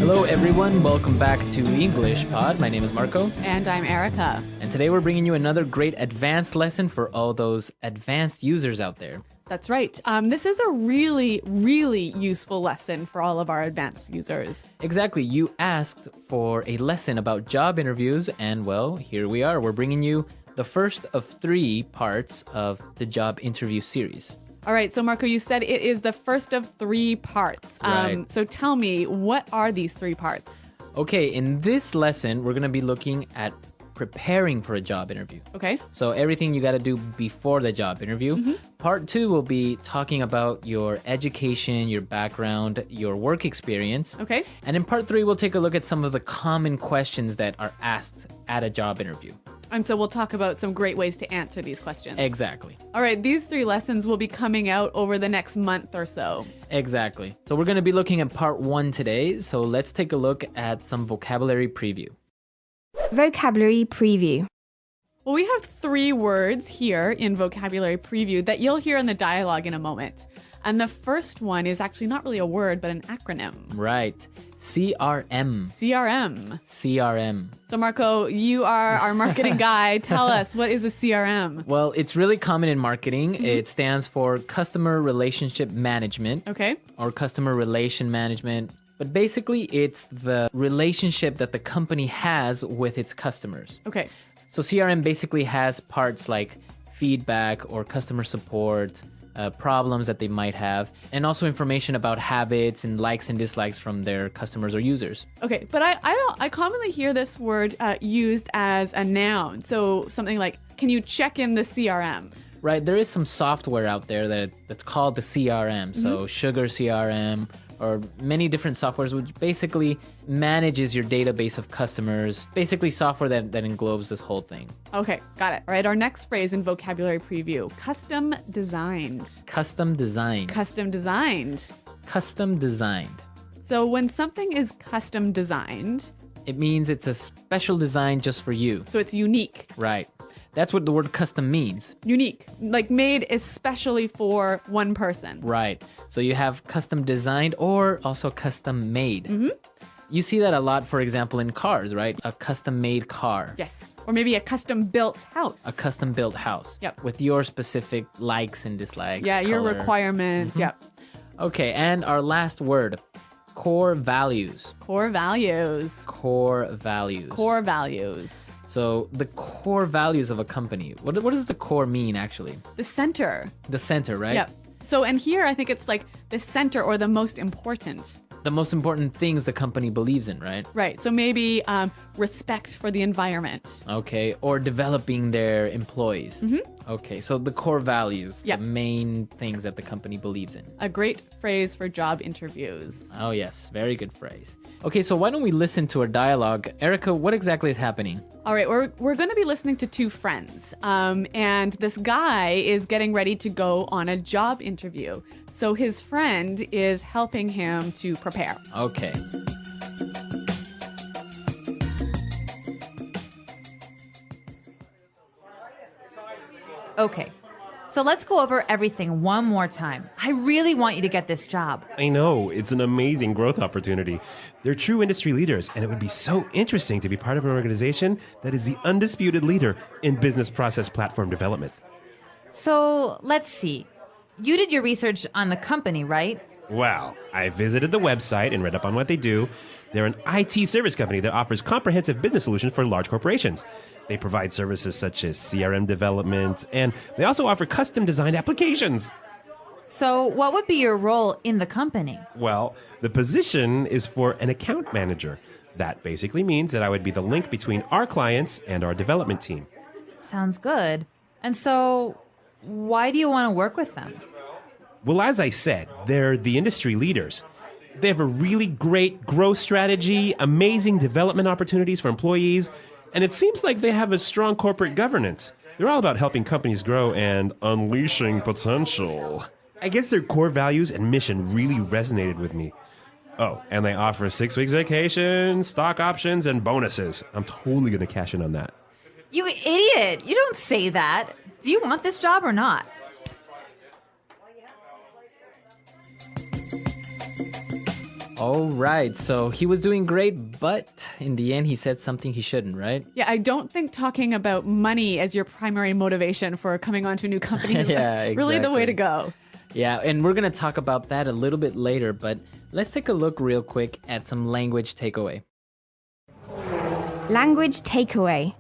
Hello everyone, welcome back to English Pod. My name is Marco. And I'm Erica. And today we're bringing you another great advanced lesson for all those advanced users out there. That's right. This is a really, really useful lesson for all of our advanced users. Exactly. You asked for a lesson about job interviews, and well, here we are. We're bringing you the first of 3 parts of the job interview series. All right, so Marco, you said it is the first of 3 parts. Right. So tell me, what are these 3 parts? Okay, in this lesson, we're going to be looking at preparing for a job interview. Okay. So everything you got to do before the job interview. Mm-hmm. Part 2 will be talking about your education, your background, your work experience. Okay. And in part 3, we'll take a look at some of the common questions that are asked at a job interview. And so we'll talk about some great ways to answer these questions. Exactly. All right, these 3 lessons will be coming out over the next month or so. Exactly. So we're going to be looking at part 1 today. So let's take a look at some vocabulary preview. Vocabulary preview. Well, we have 3 words here in vocabulary preview that you'll hear in the dialogue in a moment. And the first one is actually not really a word, but an acronym. Right. CRM. CRM. CRM. So, Marco, you are our marketing guy. Tell us, what is a CRM? Well, it's really common in marketing. It stands for Customer Relationship Management. Okay. Or Customer Relation Management. But basically, it's the relationship that the company has with its customers. Okay. So CRM basically has parts like feedback or customer support, problems that they might have, and also information about habits and likes and dislikes from their customers or users. Okay, but I commonly hear this word used as a noun. So something like, can you check in the CRM? Right, there is some software out there that's called the CRM. So Sugar CRM, or many different softwares, which basically manages your database of customers. Basically software that englobes this whole thing. Okay, got it. All right, our next phrase in vocabulary preview, custom designed. Custom designed. Custom designed. Custom designed. So when something is custom designed, it means it's a special design just for you. So it's unique. Right. That's what the word custom means. Unique, like made especially for one person. Right. So you have custom designed or also custom made. You see that a lot, for example, in cars, right? A custom made car. Yes. Or maybe a custom built house. A custom built house. Yep. With your specific likes and dislikes. Yeah, your color. requirements. Yep. Okay, and our last word, core values. Core values. Core values. Core values. So the core values of a company. What does the core mean, actually? The center. The center, right? Yep. So, and here I think it's like the center or the most important. The most important things the company believes in, right? Right. So maybe respect for the environment. Okay. Or developing their employees. Okay. So the core values, Yep. the main things that the company believes in. A great phrase for job interviews. Oh, yes. Very good phrase. Okay. So why don't we listen to our dialogue? Erica, what exactly is happening? All right, we're going to be listening to 2 friends, and this guy is getting ready to go on a job interview. So his friend is helping him to prepare. Okay. Okay, so let's go over everything one more time. I really want you to get this job. I know, it's an amazing growth opportunity. They're true industry leaders, and it would be so interesting to be part of an organization that is the undisputed leader in business process platform development. So let's see. You did your research on the company, right? Wow, I visited the website and read up on what they do. They're an IT service company that offers comprehensive business solutions for large corporations. They provide services such as CRM development, and they also offer custom designed applications. So what would be your role in the company? Well, the position is for an account manager. That basically means that I would be the link between our clients and our development team. Sounds good. And so why do you want to work with them? Well, as I said, they're the industry leaders. They have a really great growth strategy, amazing development opportunities for employees, and it seems like they have a strong corporate governance. They're all about helping companies grow and unleashing potential. I guess their core values and mission really resonated with me. Oh, and they offer 6 weeks vacation, stock options, and bonuses. I'm totally going to cash in on that. You idiot! You don't say that. Do you want this job or not? All right, so he was doing great, but in the end, he said something he shouldn't, right? Yeah, I don't think talking about money as your primary motivation for coming onto a new company is Yeah, really the way to exactly. go. Yeah, and we're going to talk about that a little bit later, but let's take a look real quick at some language takeaway. Language takeaway.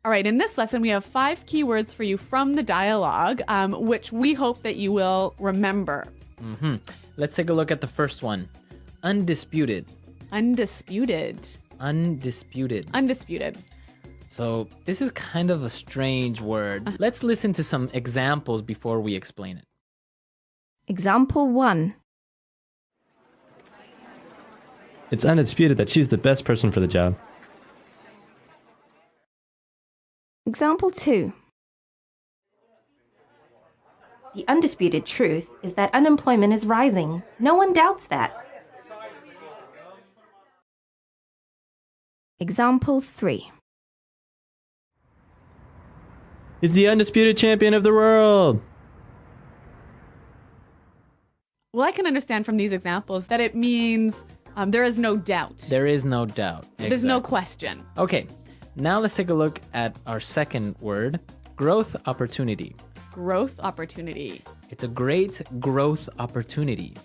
All right, in this lesson, we have 5 keywords for you from the dialogue, which we hope that you will remember. Let's take a look at the first one. Undisputed. Undisputed. Undisputed. Undisputed. So this is kind of a strange word. Let's listen to some examples before we explain it. Example 1. It's undisputed that she's the best person for the job. Example 2. The undisputed truth is that unemployment is rising. No one doubts that. Example 3. He's the undisputed champion of the world. Well, I can understand from these examples that it means there is no doubt. There is no doubt. There's no Exactly. question. Okay, now let's take a look at our second word, growth opportunity. Growth opportunity. It's a great growth opportunity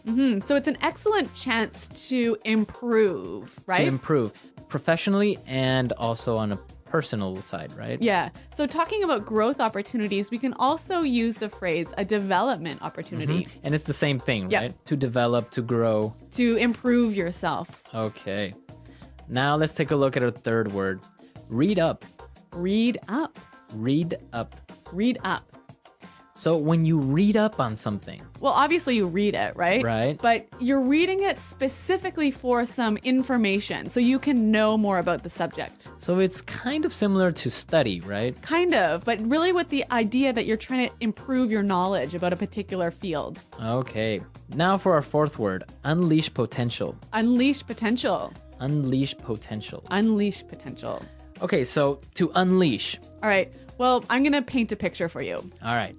So it's an excellent chance to improve, right? to improve professionally and also on a personal side, right? Yeah. So talking about growth opportunities, we can also use the phrase a development opportunity And it's the same thing, Yeah. right? To develop, to grow. to improve yourself. Okay. Now let's take a look at our third word, read up. Read up. Read up. Read up. So when you read up on something, Well, obviously you read it, right? Right. But you're reading it specifically for some information so you can know more about the subject. so it's kind of similar to study, right? Kind of, but really with the idea that you're trying to improve your knowledge about a particular field. Okay. Now for our fourth word, unleash potential. Unleash potential. Unleash potential. Unleash potential. Okay, so to unleash. All right. Well, I'm going to paint a picture for you. All right.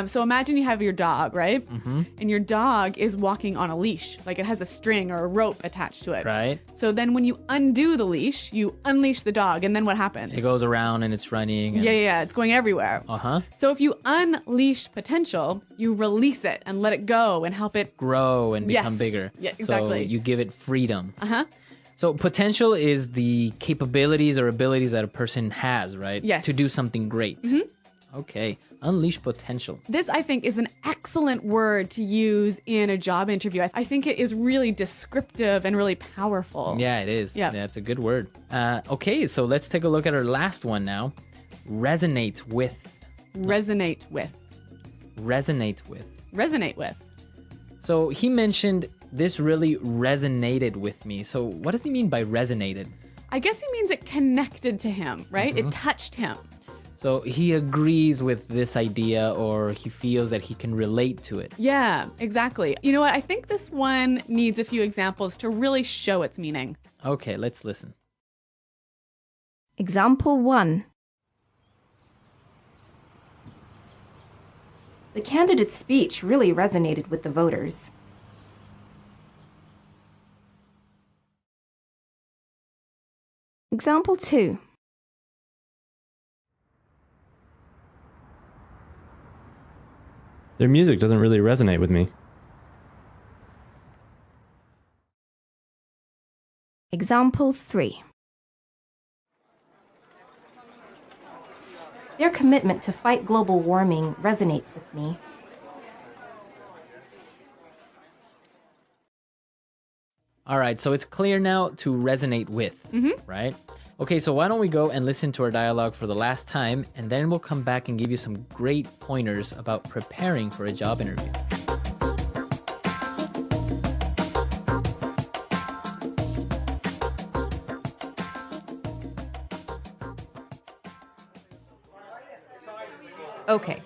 So imagine you have your dog, right? Mm-hmm. And your dog is walking on a leash, like it has a string or a rope attached to it. Right. So then when you undo the leash, you unleash the dog, and then what happens? It goes around and it's running. And... Yeah, it's going everywhere. Uh-huh. So if you unleash potential, you release it and let it go and help it. Grow and become Yes. bigger. Yeah, exactly. So you give it freedom. Uh-huh. So potential is the capabilities or abilities that a person has, right? Yes. To do something great. Mm-hmm. Okay. Unleash potential. This, I think, is an excellent word to use in a job interview. I think it is really descriptive and really powerful. Yeah, it is. Yeah. That's a good word. Okay, so let's take a look at our last one now. Resonate with. Resonate with. Resonate with. Resonate with. So he mentioned this really resonated with me. So what does he mean by resonated? I guess he means it connected to him, right? Mm-hmm. It touched him. So he agrees with this idea or he feels that he can relate to it. Yeah, exactly. You know what? I think this one needs a few examples to really show its meaning. Okay, let's listen. Example 1. The candidate's speech really resonated with the voters. Example 2. Their music doesn't really resonate with me. Example 3. Their commitment to fight global warming resonates with me. All right, so it's clear now to resonate with, right? Okay, so why don't we go and listen to our dialogue for the last time, and then we'll come back and give you some great pointers about preparing for a job interview. Okay,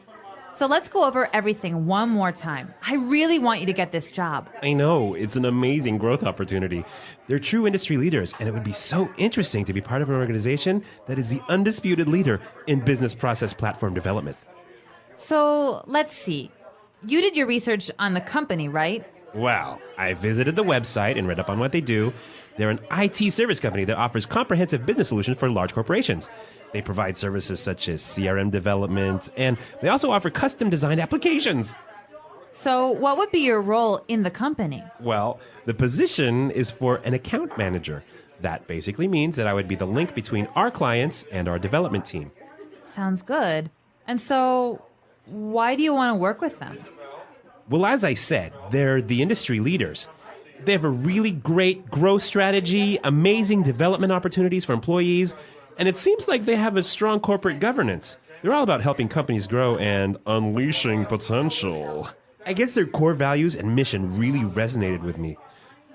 so let's go over everything one more time. I really want you to get this job. I know, it's an amazing growth opportunity. They're true industry leaders, and it would be so interesting to be part of an organization that is the undisputed leader in business process platform development. So let's see. You did your research on the company, right? Well, I visited the website and read up on what they do. They're an IT service company that offers comprehensive business solutions for large corporations. They provide services such as CRM development, and they also offer custom designed applications. So, what would be your role in the company? Well, the position is for an account manager. That basically means that I would be the link between our clients and our development team. Sounds good. And so, why do you want to work with them? Well, as I said, they're the industry leaders. They have a really great growth strategy, amazing development opportunities for employees, and it seems like they have a strong corporate governance. They're all about helping companies grow and unleashing potential. I guess their core values and mission really resonated with me.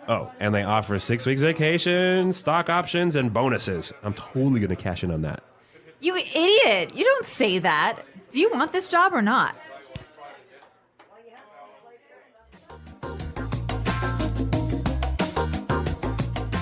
Oh, and they offer 6 weeks vacation, stock options, and bonuses. I'm totally going to cash in on that. You idiot! You don't say that. Do you want this job or not?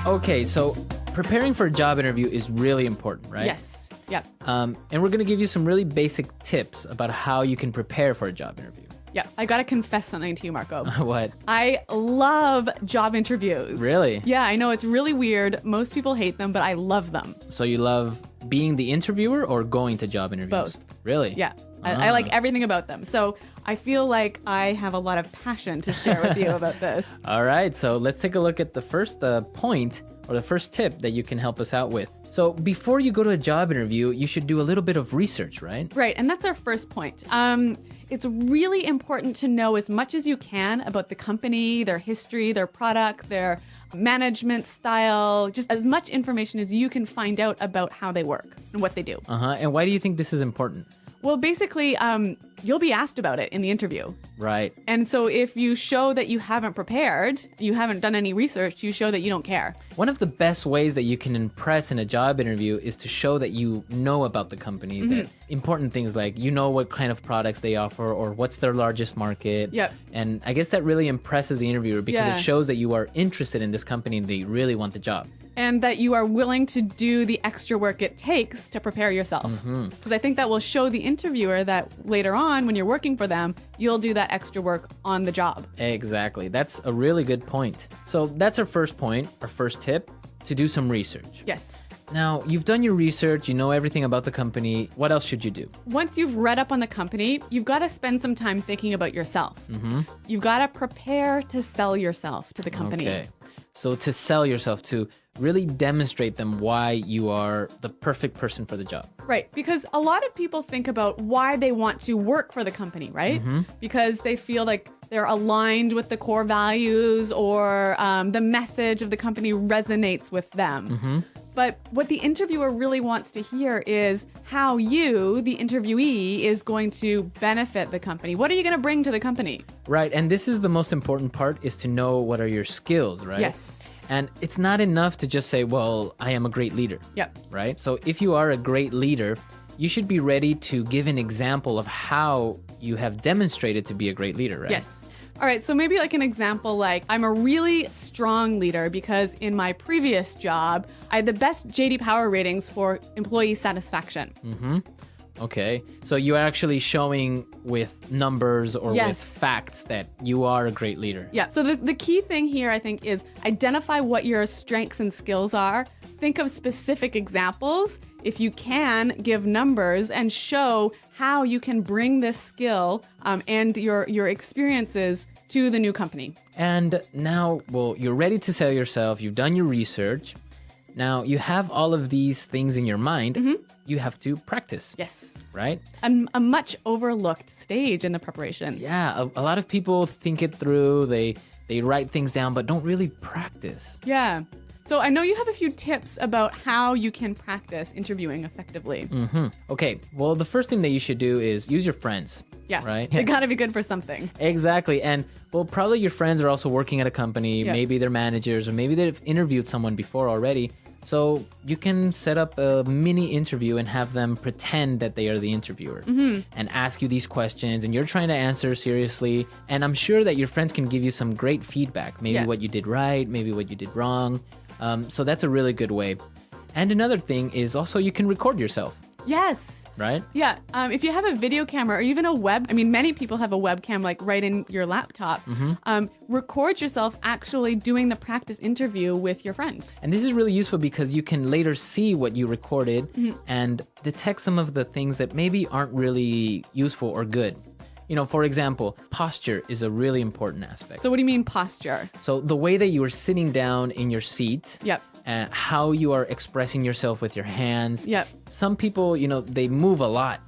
Okay, so preparing for a job interview is really important, right? Yes. Yep. And we're going to give you some really basic tips about how you can prepare for a job interview. Yep. I got to confess something to you, Marco. What? I love job interviews. Really? Yeah, I know it's really weird. Most people hate them, but I love them. So you love being the interviewer or going to job interviews? Both. Really? Yeah. I like everything about them. So I feel like I have a lot of passion to share with you about this. All right, so let's take a look at the first point or the first tip that you can help us out with. So before you go to a job interview, you should do a little bit of research, right? Right, and that's our first point. It's really important to know as much as you can about the company, their history, their product, their management style, just as much information as you can find out about how they work and what they do. And why do you think this is important? Well, basically, you'll be asked about it in the interview. Right. And so if you show that you haven't prepared, you haven't done any research, you show that you don't care. One of the best ways that you can impress in a job interview is to show that you know about the company, that important things like you know what kind of products they offer or what's their largest market. Yep. And I guess that really impresses the interviewer because Yeah. it shows that you are interested in this company and they really want the job. And that you are willing to do the extra work it takes to prepare yourself. Because I think that will show the interviewer that later on, when you're working for them, you'll do that extra work on the job. Exactly. That's a really good point. So that's our first point, our first tip, to do some research. Yes. Now, you've done your research, you know everything about the company. What else should you do? Once you've read up on the company, you've got to spend some time thinking about yourself. You've got to prepare to sell yourself to the company. Okay. So to sell yourself, to really demonstrate them why you are the perfect person for the job. Right, because a lot of people think about why they want to work for the company, right? Because they feel like they're aligned with the core values or the message of the company resonates with them. But what the interviewer really wants to hear is how you, the interviewee, is going to benefit the company. What are you going to bring to the company? Right, and this is the most important part, is to know what are your skills, right? Yes. And it's not enough to just say, well, I am a great leader. Yep. Right? So if you are a great leader, you should be ready to give an example of how you have demonstrated to be a great leader, right? Yes. All right, so maybe like an example, like I'm a really strong leader because in my previous job, I had the best JD Power ratings for employee satisfaction. Okay. So you're actually showing with numbers or with Yes. facts that you are a great leader. Yeah, so the key thing here, I think, is identify what your strengths and skills are. Think of specific examples. If you can, give numbers and show how you can bring this skill and your experiences to the new company. And now, well, you're ready to sell yourself. You've done your research. Now you have all of these things in your mind. You have to practice. Yes. Right? A much overlooked stage in the preparation. Yeah, a lot of people think it through. They write things down, but don't really practice. Yeah. So I know you have a few tips about how you can practice interviewing effectively. Okay, well, the first thing that you should do is use your friends. Yeah. Right? They gotta be good for something. Exactly. And, well, probably your friends are also working at a company. Yeah. Maybe they're managers, or maybe they've interviewed someone before already. So you can set up a mini interview and have them pretend that they are the interviewer and ask you these questions, and you're trying to answer seriously. And I'm sure that your friends can give you some great feedback, maybe Yeah. what you did right, maybe what you did wrong. So that's a really good way. And another thing is also you can record yourself. Yes. right? Yeah. If you have a video camera or even a many people have a webcam like right in your laptop. Record yourself actually doing the practice interview with your friend. And this is really useful because you can later see what you recorded and detect some of the things that maybe aren't really useful or good. For example, posture is a really important aspect. So what do you mean posture? So the way that you are sitting down in your seat, Yep. how you are expressing yourself with your hands. Yep. Some people, they move a lot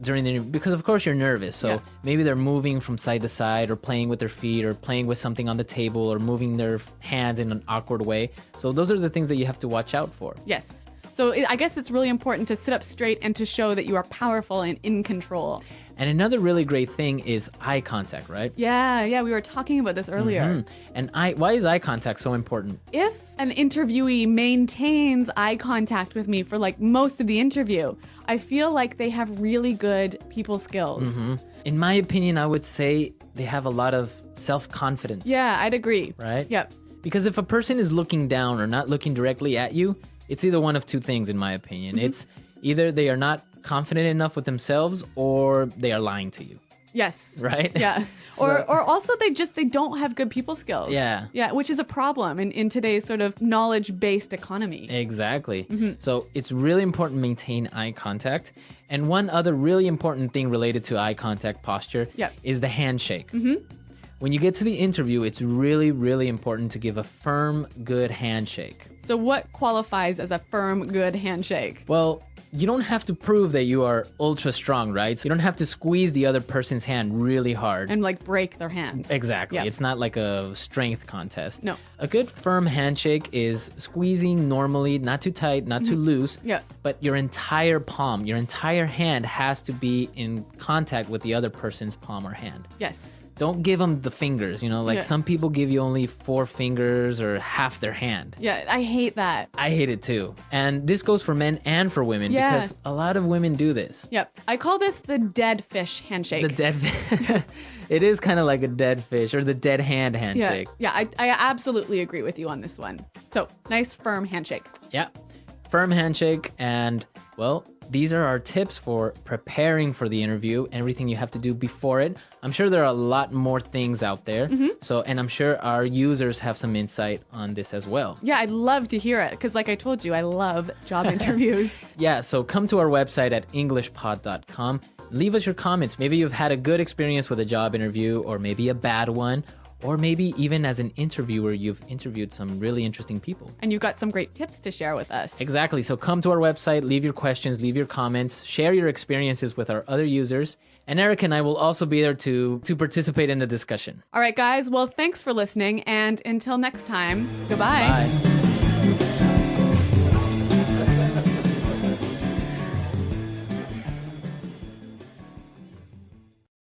during the interview because, of course, you're nervous. So maybe they're moving from side to side or playing with their feet or playing with something on the table or moving their hands in an awkward way. So those are the things that you have to watch out for. Yes. So I guess it's really important to sit up straight and to show that you are powerful and in control. And another really great thing is eye contact, right? Yeah, we were talking about this earlier. And why is eye contact so important? If an interviewee maintains eye contact with me for like most of the interview, I feel like they have really good people skills. In my opinion, I would say they have a lot of self-confidence. Yeah, I'd agree. Right? Yep. Because if a person is looking down or not looking directly at you, it's either one of two things, in my opinion. It's either they are not confident enough with themselves or they are lying to you. Yes. Right? Yeah. Or also they don't have good people skills. Yeah. Yeah, which is a problem in today's sort of knowledge-based economy. Exactly. So it's really important to maintain eye contact. And one other really important thing related to eye contact posture is the handshake. When you get to the interview, it's really, really important to give a firm, good handshake. So what qualifies as a firm, good handshake? Well, you don't have to prove that you are ultra strong, right? So you don't have to squeeze the other person's hand really hard. And like break their hand. Exactly. Yep. It's not like a strength contest. No. A good firm handshake is squeezing normally, not too tight, not too loose. Yeah. But your entire palm, your entire hand has to be in contact with the other person's palm or hand. Yes. Don't give them the fingers, some people give you only 4 fingers or half their hand. Yeah, I hate that. I hate it too. And this goes for men and for women Yeah. because a lot of women do this. Yep. I call this the dead fish handshake. The dead It is kind of like a dead fish or the dead hand handshake. Yeah, I absolutely agree with you on this one. So, nice firm handshake. Yeah. Firm handshake. And, well, these are our tips for preparing for the interview, everything you have to do before it. I'm sure there are a lot more things out there. And I'm sure our users have some insight on this as well. Yeah, I'd love to hear it because like I told you, I love job interviews. Yeah, so come to our website at englishpod.com. Leave us your comments. Maybe you've had a good experience with a job interview or maybe a bad one. Or maybe even as an interviewer, you've interviewed some really interesting people. And you've got some great tips to share with us. Exactly. So come to our website, leave your questions, leave your comments, share your experiences with our other users. And Eric and I will also be there to participate in the discussion. All right, guys. Well, thanks for listening. And until next time, goodbye. Bye.